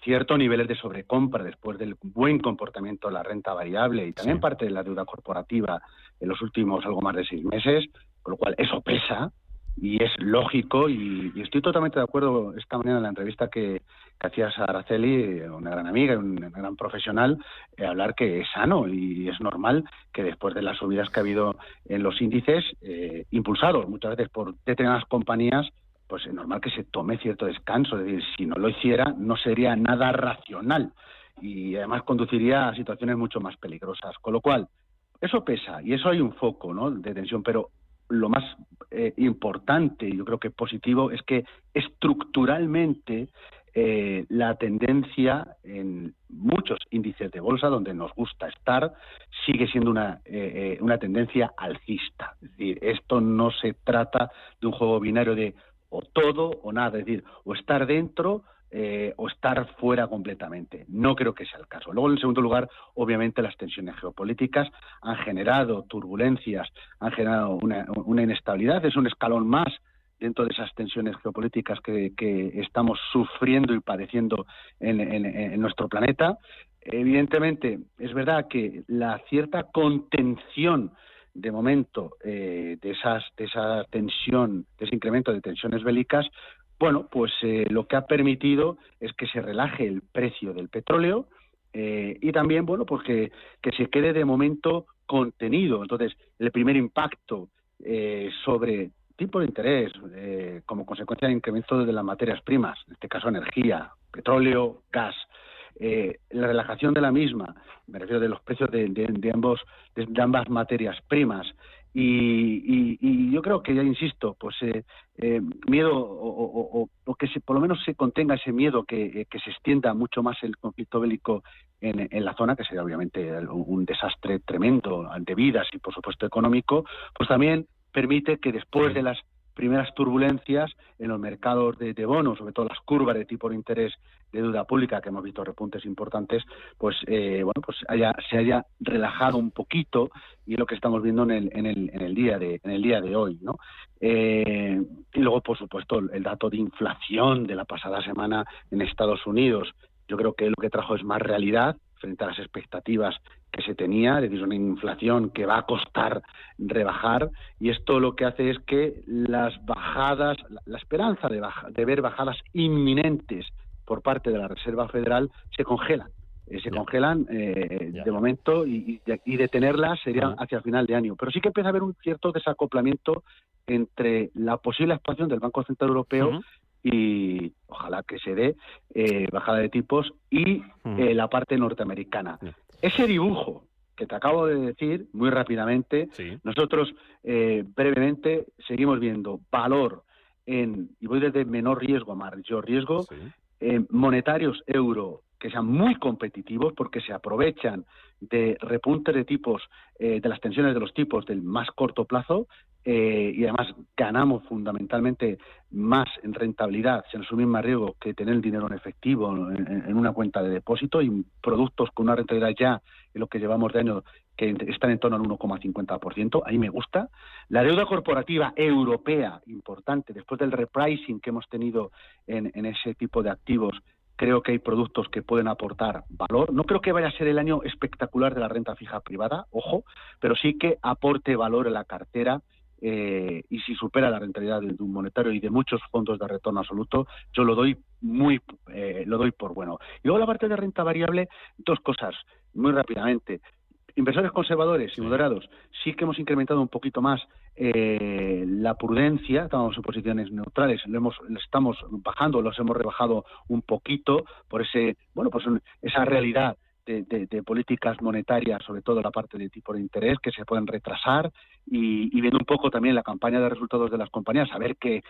[SPEAKER 16] ciertos niveles de sobrecompra después del buen comportamiento de la renta variable y también parte de la deuda corporativa en los últimos algo más de 6 meses, con lo cual eso pesa y es lógico y estoy totalmente de acuerdo esta mañana en la entrevista que hacías a Araceli, una gran amiga, una gran profesional, hablar que es sano y es normal que después de las subidas que ha habido en los índices, impulsados muchas veces por determinadas compañías, pues es normal que se tome cierto descanso. Es decir, si no lo hiciera no sería nada racional y además conduciría a situaciones mucho más peligrosas. Con lo cual, eso pesa y eso hay un foco, ¿no?, de tensión, pero lo más importante, yo creo que positivo, es que estructuralmente la tendencia en muchos índices de bolsa donde nos gusta estar sigue siendo una tendencia alcista. Es decir, esto no se trata de un juego binario de o todo o nada, es decir, o estar dentro o estar fuera completamente. No creo que sea el caso. Luego, en segundo lugar, obviamente las tensiones geopolíticas han generado turbulencias, han generado una inestabilidad, es un escalón más dentro de esas tensiones geopolíticas que estamos sufriendo y padeciendo en nuestro planeta. Evidentemente, es verdad que la cierta contención de momento de esa tensión, de ese incremento de tensiones bélicas, bueno, pues lo que ha permitido es que se relaje el precio del petróleo y también, bueno, pues que se quede de momento contenido. Entonces, el primer impacto sobre tipo de interés como consecuencia del incremento de las materias primas, en este caso energía, petróleo, gas, la relajación de la misma, me refiero de los precios de ambas materias primas, y yo creo que, ya insisto, pues miedo o que por lo menos se contenga ese miedo que se extienda mucho más el conflicto bélico en la zona, que sería obviamente un desastre tremendo de vidas y por supuesto económico, pues también permite que después de las primeras turbulencias en los mercados de bonos, sobre todo las curvas de tipo de interés de deuda pública, que hemos visto repuntes importantes, pues bueno, pues se haya relajado un poquito, y lo que estamos viendo en el día de hoy, ¿no? Y luego, por supuesto, el dato de inflación de la pasada semana en Estados Unidos, yo creo que lo que trajo es más realidad frente a las expectativas que se tenía, es decir, una inflación que va a costar rebajar, y esto lo que hace es que las bajadas, la esperanza de ver bajadas inminentes por parte de la Reserva Federal se congelan. De momento, y detenerlas sería hacia el final de año. Pero sí que empieza a haber un cierto desacoplamiento entre la posible actuación del Banco Central Europeo y ojalá que se dé bajada de tipos y la parte norteamericana. Ese dibujo que te acabo de decir muy rápidamente, nosotros brevemente seguimos viendo valor y voy desde menor riesgo a mayor riesgo, monetarios euro que sean muy competitivos porque se aprovechan de repuntes de tipos, de las tensiones de los tipos del más corto plazo, y además ganamos fundamentalmente más en rentabilidad sin asumir más riesgo que tener el dinero en efectivo en una cuenta de depósito, y productos con una rentabilidad ya en lo que llevamos de año que están en torno al 1,50%, ahí me gusta. La deuda corporativa europea, importante, después del repricing que hemos tenido en ese tipo de activos, creo que hay productos que pueden aportar valor. No creo que vaya a ser el año espectacular de la renta fija privada, ojo, pero sí que aporte valor en la cartera, y si supera la rentabilidad de un monetario y de muchos fondos de retorno absoluto, yo lo doy por bueno. Y luego la parte de renta variable, dos cosas, muy rápidamente. Inversores conservadores y moderados, sí que hemos incrementado un poquito más la prudencia, estamos en posiciones neutrales, estamos bajando, los hemos rebajado un poquito por esa realidad de políticas monetarias, sobre todo la parte de tipo de interés, que se pueden retrasar, y viendo un poco también la campaña de resultados de las compañías, a ver qué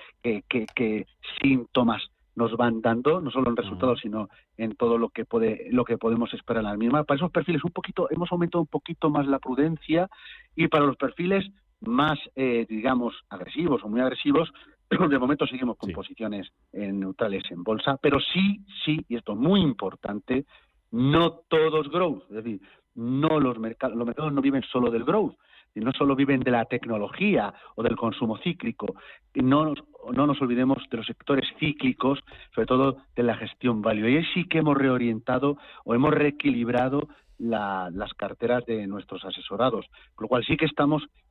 [SPEAKER 16] síntomas nos van dando, no solo en resultados, sino en todo lo que podemos esperar en la misma. Para esos perfiles hemos aumentado un poquito más la prudencia, y para los perfiles más, digamos, agresivos o muy agresivos, de momento seguimos con posiciones neutrales en bolsa, pero sí, y esto es muy importante, no todos growth, es decir, los mercados no viven solo del growth, y no solo viven de la tecnología o del consumo cíclico. No nos olvidemos de los sectores cíclicos, sobre todo de la gestión value. Y ahí sí que hemos reorientado o hemos reequilibrado las carteras de nuestros asesorados. Con lo cual sí que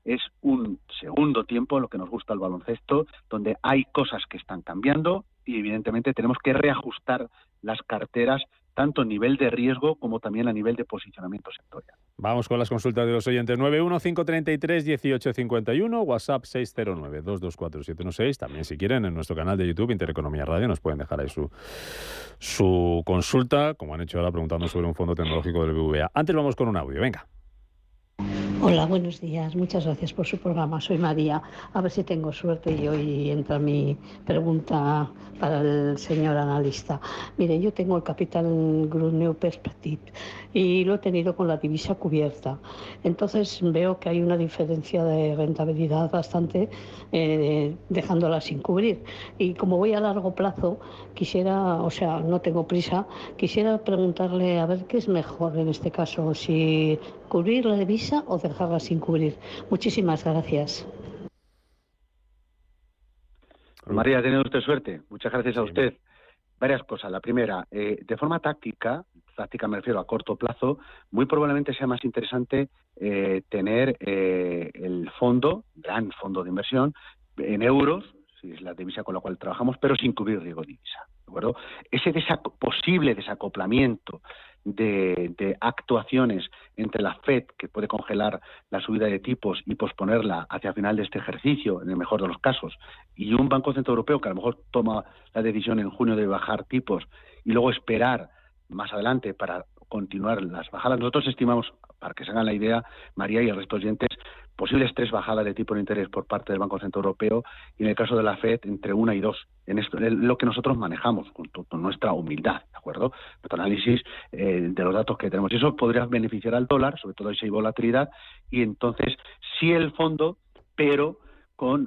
[SPEAKER 16] es un segundo tiempo en lo que nos gusta el baloncesto, donde hay cosas que están cambiando y evidentemente tenemos que reajustar las carteras tanto a nivel de riesgo como también a nivel de posicionamiento sectorial.
[SPEAKER 8] Vamos con las consultas de los oyentes. 915331851, WhatsApp 609224716. También, si quieren, en nuestro canal de YouTube, Intereconomía Radio, nos pueden dejar ahí su consulta, como han hecho ahora preguntando sobre un fondo tecnológico del BBVA. Antes vamos con un audio, venga.
[SPEAKER 17] Hola, buenos días. Muchas gracias por su programa. Soy María. A ver si tengo suerte y hoy entra mi pregunta para el señor analista. Mire, yo tengo el Capital Group New Perspective y lo he tenido con la divisa cubierta. Entonces veo que hay una diferencia de rentabilidad bastante, dejándola sin cubrir. Y como voy a largo plazo, no tengo prisa, quisiera preguntarle a ver qué es mejor en este caso, si cubrir la divisa o dejarla sin cubrir. Muchísimas gracias.
[SPEAKER 16] María, ha tenido usted suerte. Muchas gracias a usted. Varias cosas. La primera, de forma táctica me refiero a corto plazo, muy probablemente sea más interesante tener el gran fondo de inversión, en euros, si es la divisa con la cual trabajamos, pero sin cubrir riesgo de divisa. ¿De acuerdo? Ese posible desacoplamiento de actuaciones entre la FED, que puede congelar la subida de tipos y posponerla hacia el final de este ejercicio, en el mejor de los casos, y un Banco Central Europeo que a lo mejor toma la decisión en junio de bajar tipos y luego esperar más adelante para continuar las bajadas. Nosotros estimamos, para que se hagan la idea, María y el resto de oyentes, posibles 3 bajadas de tipo de interés por parte del Banco Central Europeo, y en el caso de la FED entre 1 y 2. En esto es lo que nosotros manejamos con nuestra humildad, ¿de acuerdo? Nuestro análisis de los datos que tenemos. Y eso podría beneficiar al dólar, sobre todo si hay volatilidad, y entonces sí el fondo, pero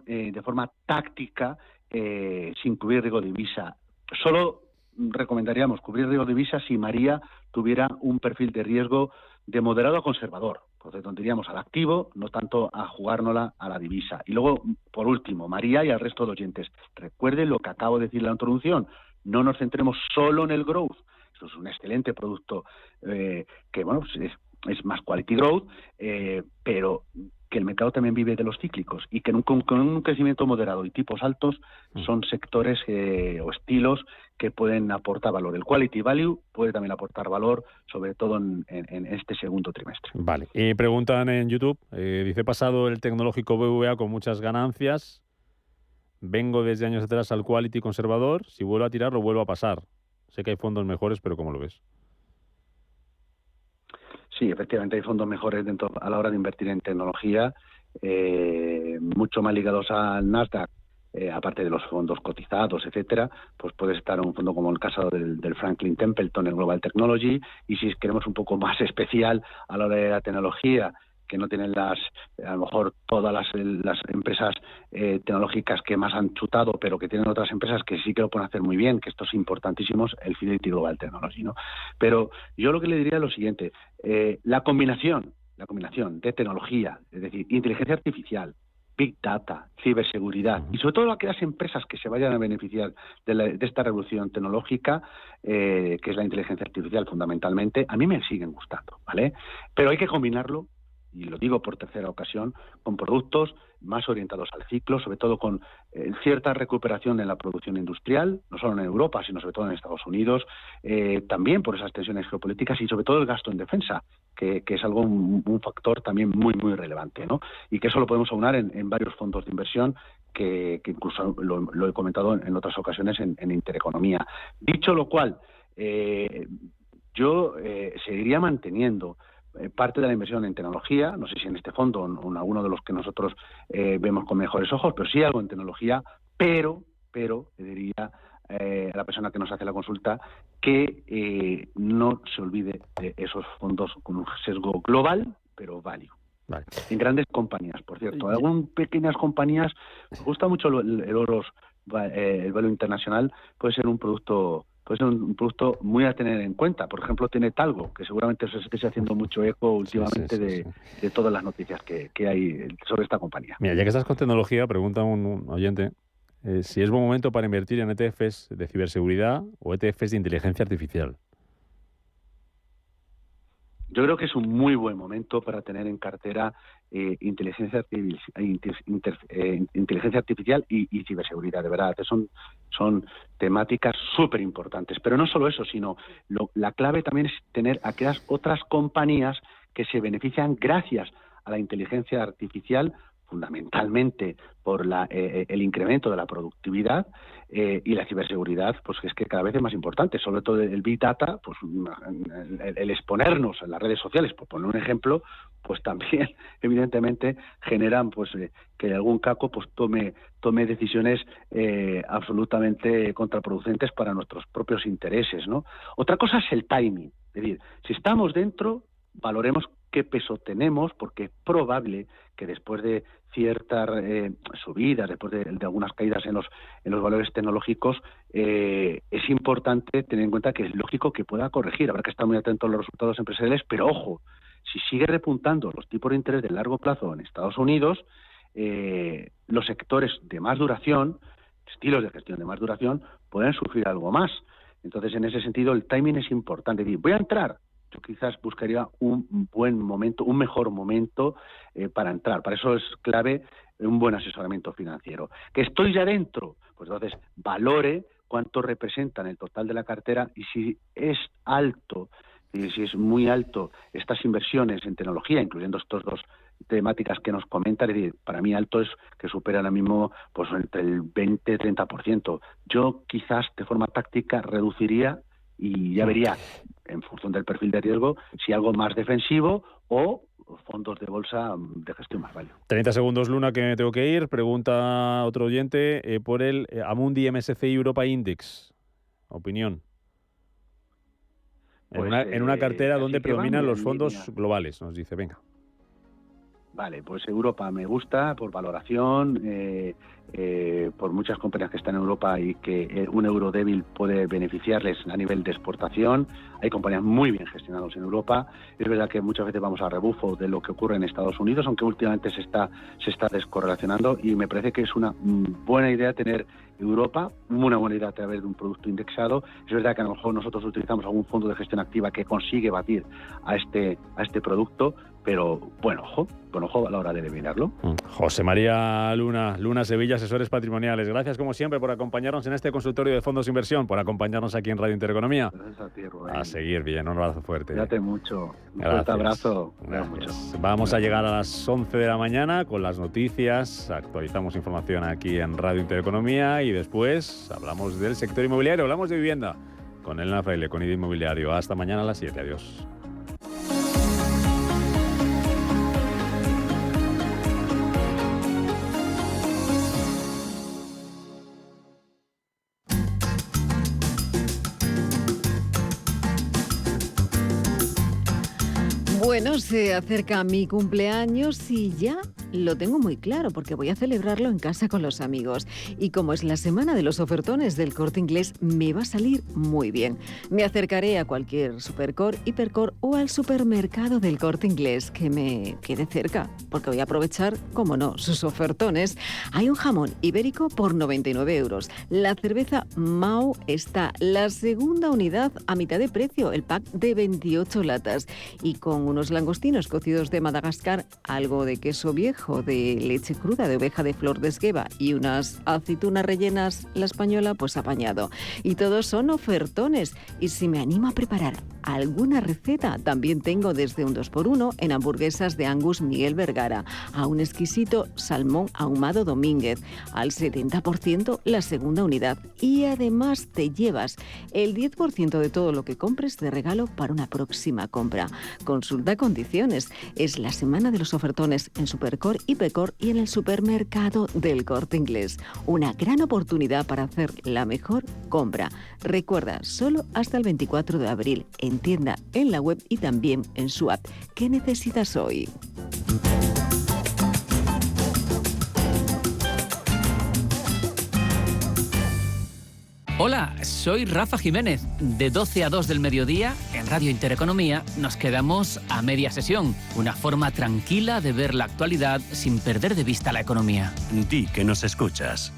[SPEAKER 16] de forma táctica, sin cubrir riesgo de divisa. Solo recomendaríamos cubrir riesgo de divisa si María tuviera un perfil de riesgo de moderado a conservador. Por lo tanto, iríamos al activo, no tanto a jugárnosla a la divisa. Y luego, por último, María y al resto de oyentes, recuerden lo que acabo de decir en la introducción, no nos centremos solo en el growth. Eso es un excelente producto que, bueno, pues es más quality growth, pero que el mercado también vive de los cíclicos y que con un crecimiento moderado y tipos altos son sectores o estilos que pueden aportar valor. El quality value puede también aportar valor, sobre todo en este segundo trimestre.
[SPEAKER 8] Vale. Y preguntan en YouTube, dice, pasado el tecnológico BBVA con muchas ganancias, vengo desde años atrás al quality conservador, si vuelvo a tirar lo vuelvo a pasar. Sé que hay fondos mejores, pero ¿cómo lo ves?
[SPEAKER 16] Sí, efectivamente hay fondos mejores a la hora de invertir en tecnología, mucho más ligados al Nasdaq, aparte de los fondos cotizados, etcétera. Pues puede estar un fondo como el caso del Franklin Templeton, el Global Technology, y si queremos un poco más especial a la hora de la tecnología, que no tienen a lo mejor todas las empresas tecnológicas que más han chutado, pero que tienen otras empresas que sí que lo pueden hacer muy bien, que esto es importantísimo, el Fidelity Global Technology, ¿no? Pero yo lo que le diría es lo siguiente: la combinación de tecnología, es decir, inteligencia artificial, Big Data, ciberseguridad y sobre todo aquellas empresas que se vayan a beneficiar de esta revolución tecnológica, que es la inteligencia artificial fundamentalmente, a mí me siguen gustando, ¿vale? Pero hay que combinarlo, y lo digo por tercera ocasión, con productos más orientados al ciclo, sobre todo con cierta recuperación en la producción industrial, no solo en Europa, sino sobre todo en Estados Unidos, también por esas tensiones geopolíticas y sobre todo el gasto en defensa, que es algo, un factor también muy, muy relevante, ¿no? Y que eso lo podemos aunar en varios fondos de inversión que incluso lo he comentado en otras ocasiones en Intereconomía. Dicho lo cual, yo seguiría manteniendo parte de la inversión en tecnología, no sé si en este fondo o en alguno de los que nosotros vemos con mejores ojos, pero sí algo en tecnología, pero le diría a la persona que nos hace la consulta que no se olvide de esos fondos con un sesgo global, pero value.
[SPEAKER 8] Vale.
[SPEAKER 16] En grandes compañías, por cierto. Algunas pequeñas compañías, me gusta mucho el Oros, el value internacional, puede ser un producto muy a tener en cuenta. Por ejemplo, tiene Talgo, que seguramente se esté haciendo mucho eco últimamente de todas las noticias que hay sobre esta compañía.
[SPEAKER 8] Mira, ya que estás con tecnología, pregunta un oyente si es buen momento para invertir en ETFs de ciberseguridad o ETFs de inteligencia artificial.
[SPEAKER 16] Yo creo que es un muy buen momento para tener en cartera inteligencia artificial y ciberseguridad. De verdad, son temáticas súper importantes. Pero no solo eso, sino la clave también es tener aquellas otras compañías que se benefician gracias a la inteligencia artificial, fundamentalmente por el incremento de la productividad, y la ciberseguridad, pues es que cada vez es más importante, sobre todo el Big Data, pues el exponernos en las redes sociales, por poner un ejemplo, pues también evidentemente generan pues que algún caco pues tome decisiones absolutamente contraproducentes para nuestros propios intereses, ¿no? Otra cosa es el timing, es decir, si estamos dentro, valoremos qué peso tenemos, porque es probable que después de ciertas subidas, después de algunas caídas en los valores tecnológicos, es importante tener en cuenta que es lógico que pueda corregir. Habrá que estar muy atentos a los resultados empresariales, pero ojo, si sigue repuntando los tipos de interés de largo plazo en Estados Unidos, los sectores de más duración, estilos de gestión de más duración, pueden sufrir algo más. Entonces, en ese sentido, el timing es importante. ¿Voy a entrar? Yo quizás buscaría un buen momento, un mejor momento para entrar. Para eso es clave un buen asesoramiento financiero. ¿Que estoy ya dentro? Pues entonces valore cuánto representan el total de la cartera y si es alto, y si es muy alto estas inversiones en tecnología, incluyendo estos dos temáticas que nos comentan, es decir, para mí alto es que supera ahora mismo pues entre el 20 y 30%. Yo quizás de forma táctica reduciría y ya vería, en función del perfil de riesgo, si algo más defensivo o fondos de bolsa de gestión más value.
[SPEAKER 8] 30 segundos, Luna, que me tengo que ir. Pregunta otro oyente por el Amundi MSCI Europa Index. Opinión. Pues, en una cartera donde predominan los fondos globales, nos dice. Venga.
[SPEAKER 16] Vale, pues Europa me gusta por valoración, por muchas compañías que están en Europa y que un euro débil puede beneficiarles a nivel de exportación. Hay compañías muy bien gestionadas en Europa. Es verdad que muchas veces vamos a rebufo de lo que ocurre en Estados Unidos, aunque últimamente se está descorrelacionando, y me parece que es una buena idea tener Europa, una buena idea a través de un producto indexado. Es verdad que a lo mejor nosotros utilizamos algún fondo de gestión activa que consigue batir a este producto, pero buen ojo a la hora de mirarlo.
[SPEAKER 8] José María Luna Sevilla, asesores patrimoniales. Gracias como siempre por acompañarnos en este consultorio de fondos de inversión, por acompañarnos aquí en Radio Intereconomía.
[SPEAKER 16] Gracias a ti, Rubén.
[SPEAKER 8] A seguir bien, un abrazo fuerte.
[SPEAKER 16] Cuídate mucho. Un fuerte abrazo.
[SPEAKER 8] Gracias. Vamos a llegar a las 11 de la mañana con las noticias. Actualizamos información aquí en Radio Intereconomía y después hablamos del sector inmobiliario, hablamos de vivienda con Elena Fraile, con ID Inmobiliario. Hasta mañana a las 7. Adiós.
[SPEAKER 18] Bueno, se acerca mi cumpleaños y ya lo tengo muy claro porque voy a celebrarlo en casa con los amigos. Y como es la semana de los ofertones del Corte Inglés, me va a salir muy bien. Me acercaré a cualquier Supercor, Hipercor o al supermercado del Corte Inglés que me quede cerca, porque voy a aprovechar, como no, sus ofertones. Hay un jamón ibérico por 99 euros. La cerveza Mau está la segunda unidad a mitad de precio, el pack de 28 latas. Y con unos langostinos cocidos de Madagascar, algo de queso viejo, de leche cruda de oveja de Flor de Esgueva y unas aceitunas rellenas, la española, pues apañado. Y todos son ofertones. Y si me animo a preparar alguna receta, también tengo desde un 2x1 en hamburguesas de Angus Miguel Vergara, a un exquisito salmón ahumado Domínguez, al 70% la segunda unidad. Y además te llevas el 10% de todo lo que compres de regalo para una próxima compra. Consulta condiciones. Es la semana de los ofertones en Supercor, Hipercor y en el supermercado del Corte Inglés. Una gran oportunidad para hacer la mejor compra. Recuerda, solo hasta el 24 de abril, en tienda, en la web y también en su app. ¿Qué necesitas hoy?
[SPEAKER 19] Hola, soy Rafa Jiménez. De 12 a 2 del mediodía, en Radio Intereconomía, nos quedamos a media sesión. Una forma tranquila de ver la actualidad sin perder de vista la economía.
[SPEAKER 7] Di que nos escuchas.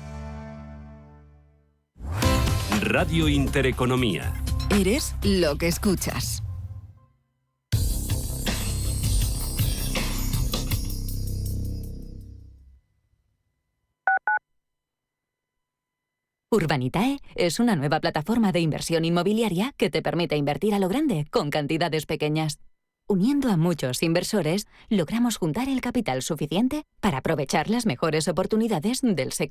[SPEAKER 7] Radio Intereconomía.
[SPEAKER 20] Eres lo que escuchas.
[SPEAKER 21] Urbanitae es una nueva plataforma de inversión inmobiliaria que te permite invertir a lo grande con cantidades pequeñas. Uniendo a muchos inversores, logramos juntar el capital suficiente para aprovechar las mejores oportunidades del sector.